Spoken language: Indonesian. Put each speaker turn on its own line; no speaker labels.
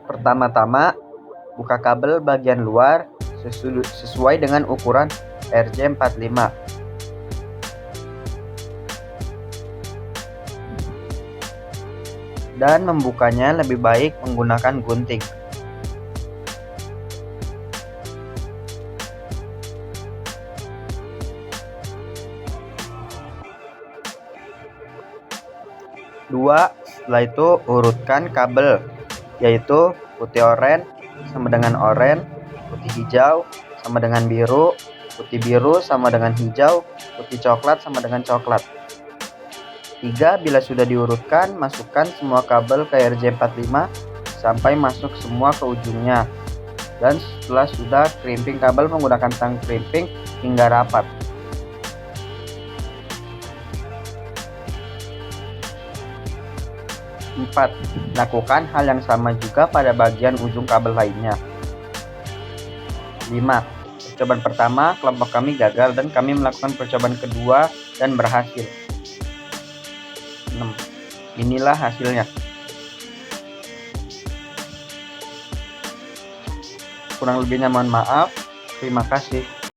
Pertama-tama, buka kabel bagian luar sesuai dengan ukuran RJ45. Dan membukanya lebih baik menggunakan gunting. Setelah itu urutkan kabel, yaitu putih oranye sama dengan oranye, putih hijau sama dengan biru, putih biru sama dengan hijau, putih coklat sama dengan coklat. 3. Bila sudah diurutkan, masukkan semua kabel ke RJ45 sampai masuk semua ke ujungnya. Dan setelah sudah, crimping kabel menggunakan tang crimping hingga rapat. 4. Lakukan hal yang sama juga pada bagian ujung kabel lainnya. 5. Percobaan pertama kelompok kami gagal dan kami melakukan percobaan kedua dan berhasil. 6. Inilah hasilnya. Kurang lebihnya mohon maaf. Terima kasih.